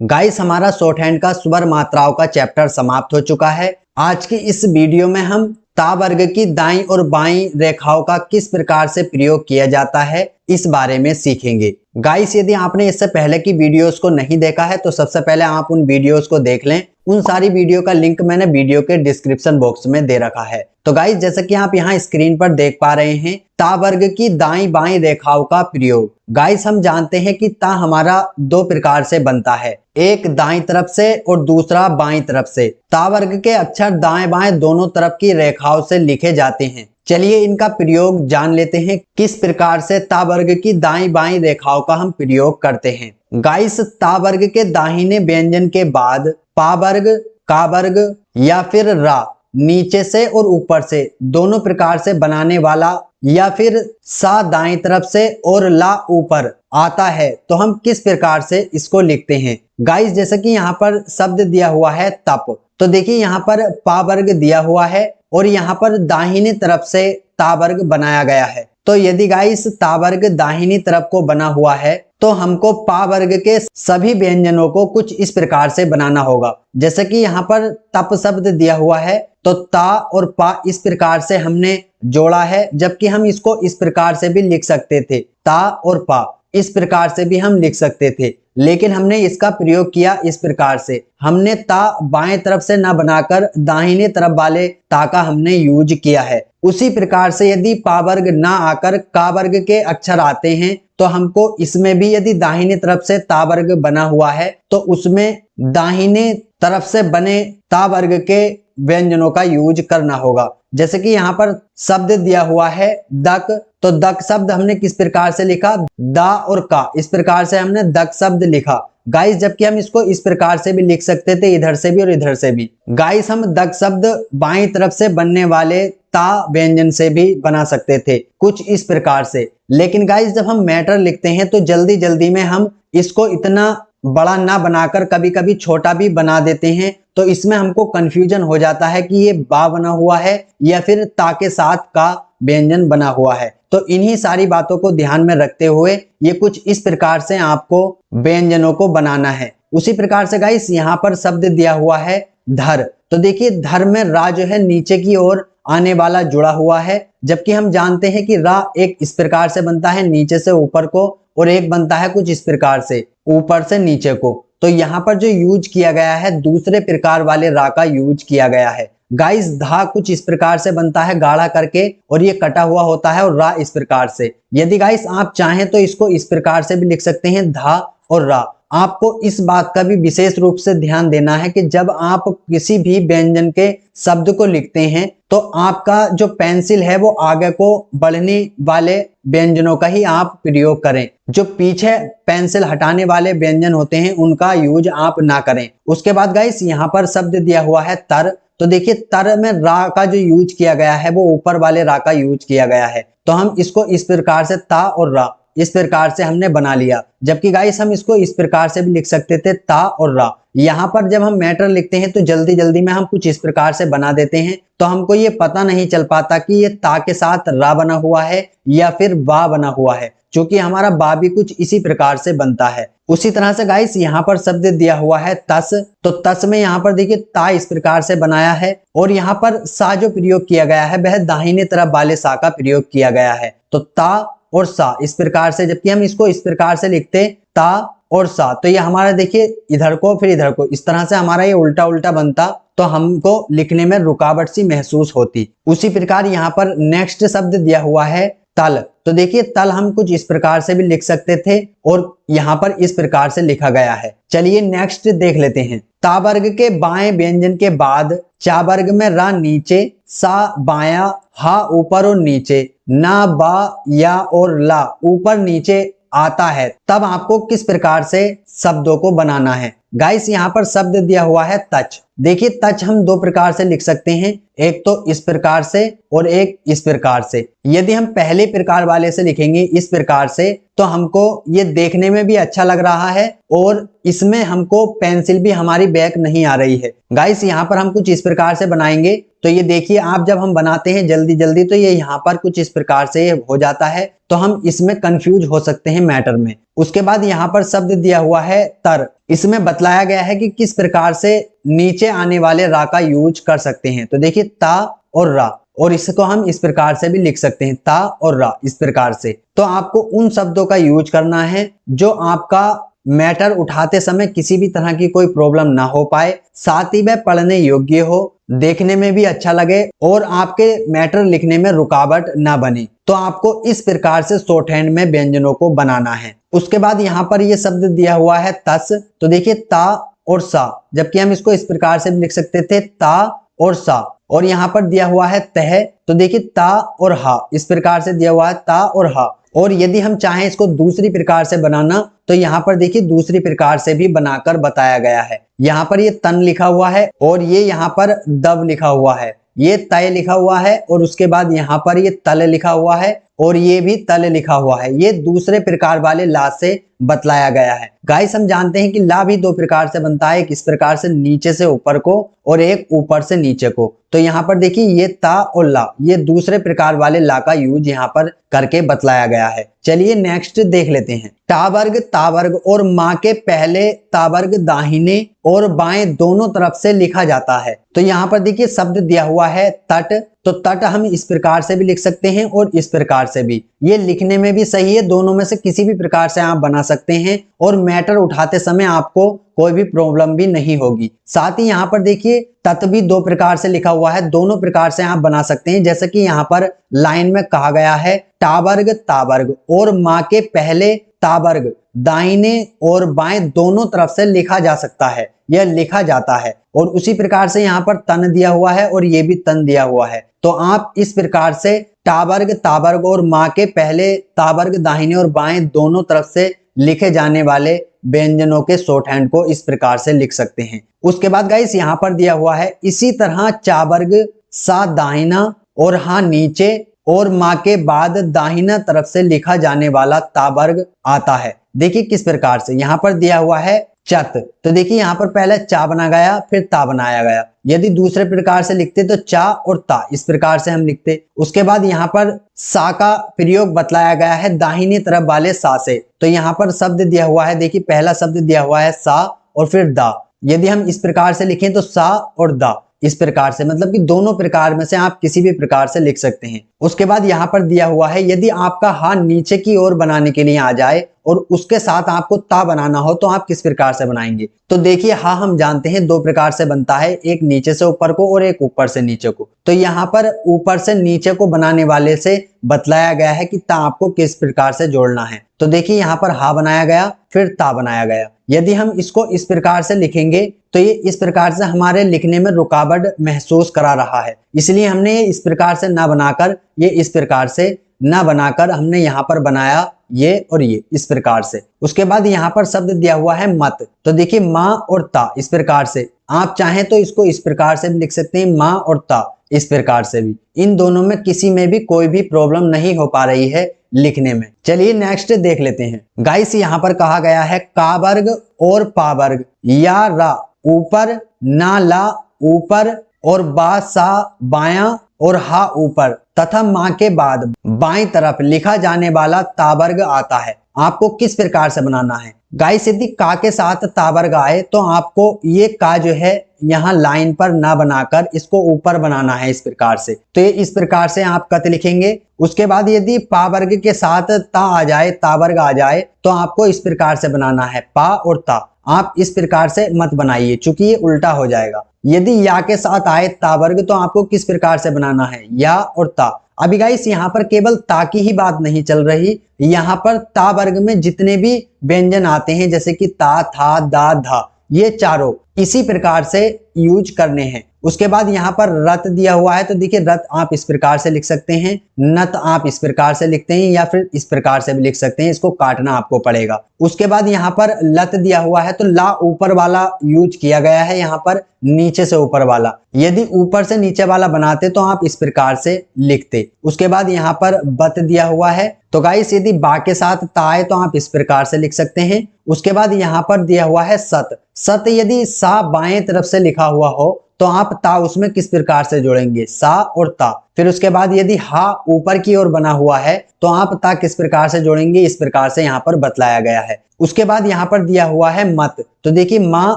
Guys हमारा short hand का स्वर मात्राओं का चैप्टर समाप्त हो चुका है। आज की इस वीडियो में हम ता वर्ग की दाईं और बाईं रेखाओं का किस प्रकार से प्रयोग किया जाता है इस बारे में सीखेंगे। गाइस यदि आपने इससे पहले की वीडियोस को नहीं देखा है तो सबसे पहले आप उन वीडियोस को देख लें। उन सारी वीडियो का लिंक मैंने वीडियो के डिस्क्रिप्शन बॉक्स में दे रखा है। तो गाइस जैसा कि आप यहाँ स्क्रीन पर देख पा रहे हैं ता वर्ग की दाईं बाईं रेखाओं का प्रयोग। गाइस हम जानते हैं कि ता हमारा दो प्रकार से बनता है, एक दाईं तरफ से और दूसरा बाईं तरफ से। ता वर्ग के अक्षर दाएं बाएं दोनों तरफ की रेखाओं से लिखे जाते हैं। चलिए इनका प्रयोग जान लेते हैं किस प्रकार से ता वर्ग की दाईं बाईं रेखाओं का हम प्रयोग करते हैं। गाइस ता वर्ग के दाहिने व्यंजन के बाद पा वर्ग, का वर्ग या फिर रा नीचे से और ऊपर से दोनों प्रकार से बनाने वाला या फिर सा दाईं तरफ से और ला ऊपर आता है तो हम किस प्रकार से इसको लिखते हैं। गाइस जैसे कि यहाँ पर शब्द दिया हुआ है तप, तो देखिए यहाँ पर पा वर्ग दिया हुआ है और यहाँ पर दाहिनी तरफ से ता वर्ग बनाया गया है। तो यदि गाइस ता वर्ग दाहिनी तरफ को बना हुआ है तो हमको पा वर्ग के सभी व्यंजनों को कुछ इस प्रकार से बनाना होगा। जैसे कि यहाँ पर तप शब्द दिया हुआ है तो ता और पा इस प्रकार से हमने जोड़ा है, जबकि हम इसको इस प्रकार से भी लिख सकते थे, ता और पा इस प्रकार से भी हम लिख सकते थे, लेकिन हमने इसका प्रयोग किया इस प्रकार से। हमने ता बाएं तरफ से ना बनाकर दाहिने तरफ वाले ता का हमने यूज किया है। उसी प्रकार से यदि पा वर्ग ना आकर का वर्ग के अक्षर आते हैं तो हमको इसमें भी यदि दाहिने तरफ से ता वर्ग बना हुआ है तो उसमें दाहिने तरफ से बने ता वर्ग के व्यंजनों का यूज करना होगा। जैसे कि यहाँ पर शब्द दिया हुआ है दक, तो दक शब्द हमने किस प्रकार से लिखा, दा और का इस प्रकार से हमने दक शब्द लिखा। गाइस जबकि हम इसको इस प्रकार से भी लिख सकते थे, इधर से भी और इधर से भी। गाइस हम दक शब्द बाईं तरफ से बनने वाले ता व्यंजन से भी बना सकते थे कुछ इस प्रकार से। लेकिन गाइस जब हम मैटर लिखते हैं तो जल्दी जल्दी में हम इसको इतना बड़ा ना बनाकर कभी कभी छोटा भी बना देते हैं, तो इसमें हमको कंफ्यूजन हो जाता है कि ये बा बना हुआ है या फिर ता के साथ का व्यंजन बना हुआ है। तो इन्हीं सारी बातों को ध्यान में रखते हुए ये कुछ इस प्रकार से आपको व्यंजनों को बनाना है। उसी प्रकार से गाइस यहाँ पर शब्द दिया हुआ है धर, तो देखिए धर में रा जो है नीचे की ओर आने वाला जुड़ा हुआ है, जबकि हम जानते हैं कि रा एक इस प्रकार से बनता है नीचे से ऊपर को और एक बनता है कुछ इस प्रकार से ऊपर से नीचे को। तो यहाँ पर जो यूज किया गया है दूसरे प्रकार वाले रा का यूज किया गया है। गाइस धा कुछ इस प्रकार से बनता है गाढ़ा करके और ये कटा हुआ होता है और रा इस प्रकार से। यदि गाइस आप चाहें तो इसको इस प्रकार से भी लिख सकते हैं धा और रा। आपको इस बात का भी विशेष रूप से ध्यान देना है कि जब आप किसी भी व्यंजन के शब्द को लिखते हैं तो आपका जो पेंसिल है वो आगे को बढ़ने वाले व्यंजनों का ही आप प्रयोग करें। जो पीछे पेंसिल हटाने वाले व्यंजन होते हैं उनका यूज आप ना करें। उसके बाद गाइस यहाँ पर शब्द दिया हुआ है तर, तो देखिए तर में रा का जो यूज किया गया है वो ऊपर वाले रा का यूज किया गया है। तो हम इसको इस प्रकार से ता और रा इस प्रकार से हमने बना लिया, जबकि गाइस हम इसको इस प्रकार से भी लिख सकते थे ता और रा। यहाँ पर जब हम मैटर लिखते हैं तो जल्दी जल्दी में हम कुछ इस प्रकार से बना देते हैं, तो हमको ये पता नहीं चल पाता कि ये ता के साथ रा बना हुआ है या फिर बा बना हुआ है, क्योंकि हमारा बा भी कुछ इसी प्रकार से बनता है। उसी तरह से गाइस यहाँ पर शब्द दिया हुआ है तस, तो तस में यहाँ पर देखिए ता इस प्रकार से बनाया है और यहाँ पर सा जो प्रयोग किया गया है वह दाहिने तरफ वाले सा का प्रयोग किया गया है। तो ता और सा इस प्रकार से, जबकि हम इसको इस प्रकार से लिखते ता और सा तो ये हमारा देखिए इधर को फिर इधर को इस तरह से हमारा ये उल्टा उल्टा बनता तो हमको लिखने में रुकावट सी महसूस होती। उसी प्रकार यहाँ पर नेक्स्ट शब्द दिया हुआ है तल, तो देखिए तल हम कुछ इस प्रकार से भी लिख सकते थे और यहाँ पर इस प्रकार से लिखा गया है। चलिए नेक्स्ट देख लेते हैं। ता वर्ग के बाएं व्यंजन के बाद चा वर्ग में रा नीचे, सा बाया, हा ऊपर और नीचे, ना बा या और ला ऊपर नीचे आता है, तब आपको किस प्रकार से शब्दों को बनाना है। गाइस यहाँ पर शब्द दिया हुआ है तच, देखिए तच हम दो प्रकार से लिख सकते हैं, एक तो इस प्रकार से और एक इस प्रकार से। यदि हम पहले प्रकार वाले से लिखेंगे इस प्रकार से तो हमको ये देखने में भी अच्छा लग रहा है और इसमें हमको पेंसिल भी हमारी बैक नहीं आ रही है। गाइस यहाँ पर हम कुछ इस प्रकार से बनाएंगे तो ये देखिए आप जब हम बनाते हैं जल्दी जल्दी तो ये यहाँ पर कुछ इस प्रकार से हो जाता है, तो हम इसमें कंफ्यूज हो सकते हैं मैटर में। उसके बाद यहाँ पर शब्द दिया हुआ है तर। इसमें बतलाया गया है कि किस प्रकार से नीचे आने वाले रा का यूज कर सकते हैं। तो देखिए ता और रा, और इसको हम इस प्रकार से भी लिख सकते हैं, ता और रा, इस प्रकार से। तो आपको उन शब्दों का यूज करना है जो आपका मैटर उठाते समय किसी भी तरह की कोई प्रॉब्लम ना हो पाए, साथ ही वह पढ़ने योग्य हो, देखने में भी अच्छा लगे और आपके मैटर लिखने में रुकावट ना बने। तो आपको इस प्रकार से शॉर्ट हैंड में व्यंजनों को बनाना है। उसके बाद यहाँ पर ये शब्द दिया हुआ है तस। तो देखिए ता और सा, जबकि हम इसको इस प्रकार से भी लिख सकते थे ता और सा। और यहाँ पर दिया हुआ है तह। तो देखिए ता और हा, इस प्रकार से दिया हुआ है ता और हा। और यदि हम चाहें इसको दूसरी प्रकार से बनाना, तो यहाँ पर देखिए दूसरी प्रकार से भी बनाकर बताया गया है। यहाँ पर ये तन लिखा हुआ है और ये यहाँ पर दब लिखा हुआ है, ये तय लिखा हुआ है और उसके बाद यहाँ पर ये तल लिखा हुआ है और ये भी तल लिखा हुआ है। ये दूसरे प्रकार वाले ला से बतलाया गया है। गाइस हम जानते हैं कि ला भी दो प्रकार से बनता है, एक इस प्रकार से नीचे से ऊपर को और एक ऊपर से नीचे को। तो यहाँ पर देखिए ये ता और ला, ये दूसरे प्रकार वाले ला का यूज यहाँ पर करके बतलाया गया है। चलिए नेक्स्ट देख लेते हैं। टा वर्ग ता वर्ग और माँ के पहले ता वर्ग दाहिने और बाएं दोनों तरफ से लिखा जाता है। तो यहाँ पर देखिए शब्द दिया हुआ है तट। तो तट हम इस प्रकार से भी लिख सकते हैं और इस प्रकार से भी, ये लिखने में भी सही है। दोनों में से किसी भी प्रकार से आप बना सकते हैं और मैटर उठाते समय आपको कोई भी प्रॉब्लम भी नहीं होगी। साथ ही यहाँ पर देखिए तत् भी दो प्रकार से लिखा हुआ है, दोनों प्रकार से आप बना सकते हैं। जैसे कि यहाँ पर लाइन में कहा गया है टा वर्ग ता वर्ग और माँ के पहले ता वर्ग दाहिने और बाएं दोनों तरफ से लिखा जा सकता है, यह लिखा जाता है। और उसी प्रकार से यहाँ पर तन दिया हुआ है और ये भी तन दिया हुआ है। तो आप इस प्रकार से टा वर्ग ता वर्ग और माँ के पहले ता वर्ग दाहिने और बाएं दोनों तरफ से लिखे जाने वाले व्यंजनों के शॉर्ट हैंड को इस प्रकार से लिख सकते हैं। उसके बाद गाइस यहाँ पर दिया हुआ है इसी तरह चा वर्ग सा दाहिना और हा नीचे और माँ के बाद दाहिना तरफ से लिखा जाने वाला ता वर्ग आता है। देखिए किस प्रकार से, यहाँ पर दिया हुआ है चत। तो देखिए यहाँ पर पहले चा बना गया फिर ता बनाया गया। यदि दूसरे प्रकार से लिखते तो चा और ता, इस प्रकार से हम लिखते। उसके बाद यहाँ पर सा का प्रयोग बतलाया गया है दाहिनी तरफ वाले सा से। तो यहाँ पर शब्द दिया हुआ है, देखिए पहला शब्द दिया हुआ है सा और फिर दा। यदि हम इस प्रकार से लिखें तो सा और दा, इस प्रकार से, मतलब कि दोनों प्रकार में से आप किसी भी प्रकार से लिख सकते हैं। उसके बाद यहाँ पर दिया हुआ है यदि आपका हा नीचे की ओर बनाने के लिए आ जाए और उसके साथ आपको ता बनाना हो तो आप किस प्रकार से बनाएंगे। तो देखिए हा हम जानते हैं दो प्रकार से बनता है, एक नीचे से ऊपर को और एक ऊपर से नीचे को। तो यहाँ पर ऊपर से नीचे को बनाने वाले से बतलाया गया है कि ता आपको किस प्रकार से जोड़ना है। तो देखिए यहाँ पर हा बनाया गया फिर ता बनाया गया। यदि हम इसको इस प्रकार से लिखेंगे तो ये इस प्रकार से हमारे लिखने में रुकावट महसूस करा रहा है, इसलिए हमने ये इस प्रकार से ना बनाकर ये इस प्रकार से ना बनाकर हमने यहाँ पर बनाया ये और ये इस प्रकार से। उसके बाद यहाँ पर शब्द दिया हुआ है मत। तो देखिए माँ और ता, इस प्रकार से आप चाहें तो इसको इस प्रकार से भी लिख सकते हैं, माँ और ता, इस प्रकार से भी। इन दोनों में किसी में भी कोई भी प्रॉब्लम नहीं हो पा रही है लिखने में। चलिए नेक्स्ट देख लेते हैं। गाइस यहाँ पर कहा गया है का वर्ग और पा वर्ग या रा ऊपर ना ला ऊपर और बा सा बायां और हा ऊपर तथा माँ के बाद बाईं तरफ लिखा जाने वाला ता वर्ग आता है। आपको किस प्रकार से बनाना है। गाइस यदि का के साथ ता वर्ग आए तो आपको ये का जो है यहाँ लाइन पर ना बनाकर इसको ऊपर बनाना है इस प्रकार से। तो ये इस प्रकार से आप कत लिखेंगे। उसके बाद यदि पा वर्ग के साथ ता आ जाए, ता वर्ग आ जाए, तो आपको इस प्रकार से बनाना है पा और ता। आप इस प्रकार से मत बनाइए क्योंकि ये उल्टा हो जाएगा। यदि या के साथ आए ता वर्ग तो आपको किस प्रकार से बनाना है, या और ता। अभी गाइस यहाँ पर केवल ता की ही बात नहीं चल रही, यहाँ पर ता वर्ग में जितने भी व्यंजन आते हैं जैसे कि ता था दा धा, ये चारों इसी प्रकार से यूज करने हैं। उसके बाद यहाँ पर रत दिया हुआ है। तो देखिए रत आप इस प्रकार से लिख सकते हैं, नत आप इस प्रकार से लिखते हैं या फिर इस प्रकार से भी लिख सकते हैं, इसको काटना आपको पड़ेगा। उसके बाद यहाँ पर लत दिया हुआ है। तो ला ऊपर वाला यूज किया गया है, यहाँ पर नीचे से ऊपर वाला। यदि ऊपर से नीचे वाला बनाते तो आप इस प्रकार से लिखते। उसके बाद यहाँ पर बत दिया हुआ है। तो गाइस यदि बा के साथ ता है तो आप इस प्रकार से लिख सकते हैं। उसके बाद यहाँ पर दिया हुआ है सत। सत यदि सा बाएं तरफ से लिखा हुआ हो तो आप ता उसमें किस प्रकार से जोड़ेंगे, सा और ता, फिर उसके बाद यदि हा ऊपर की ओर बना हुआ है तो आप ता किस प्रकार से जोड़ेंगे, इस प्रकार से यहाँ पर बतलाया गया है। उसके बाद यहाँ पर दिया हुआ है मत, तो देखिए माँ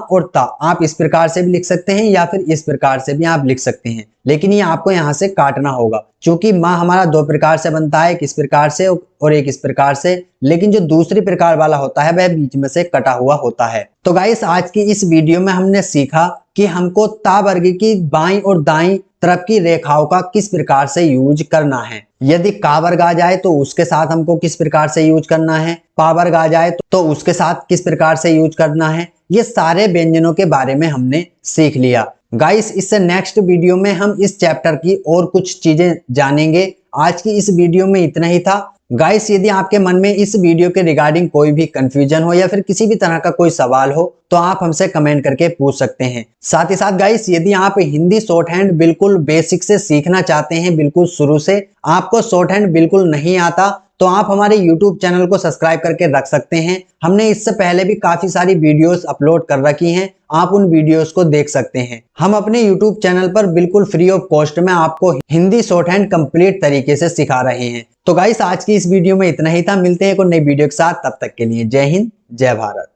और ता आप इस प्रकार से भी लिख सकते हैं या फिर इस प्रकार से भी आप लिख सकते हैं, लेकिन ये आपको यहाँ से काटना होगा क्योंकि माँ हमारा दो प्रकार से बनता है, एक इस प्रकार से और एक इस प्रकार से, लेकिन जो दूसरी प्रकार वाला होता है वह बीच में से कटा हुआ होता है। तो गाइस आज की इस वीडियो में हमने सीखा कि हमको ता वर्ग की बाईं और दाईं तरफ की रेखाओं का किस प्रकार से यूज करना है। यदि का वर्ग आ जाए तो उसके साथ हमको किस प्रकार से यूज करना है, पा वर्ग आ जाए तो उसके साथ किस प्रकार से यूज करना है, ये सारे व्यंजनों के बारे में हमने सीख लिया। गाइस इससे नेक्स्ट वीडियो में हम इस चैप्टर की और कुछ चीजें जानेंगे। आज की इस वीडियो में इतना ही था। गाइस यदि आपके मन में इस वीडियो के रिगार्डिंग कोई भी कंफ्यूजन हो या फिर किसी भी तरह का कोई सवाल हो तो आप हमसे कमेंट करके पूछ सकते हैं। साथ ही साथ गाइस यदि आप हिंदी शॉर्ट हैंड बिल्कुल बेसिक से सीखना चाहते हैं, बिल्कुल शुरू से आपको शॉर्ट हैंड बिल्कुल नहीं आता, तो आप हमारे YouTube चैनल को सब्सक्राइब करके रख सकते हैं। हमने इससे पहले भी काफी सारी वीडियोस अपलोड कर रखी हैं, आप उन वीडियोस को देख सकते हैं। हम अपने YouTube चैनल पर बिल्कुल फ्री ऑफ कॉस्ट में आपको हिंदी शॉर्ट हैंड कंप्लीट तरीके से सिखा रहे हैं। तो गाइस आज की इस वीडियो में इतना ही था, मिलते हैं एक और नई वीडियो के साथ, तब तक के लिए जय हिंद जय भारत।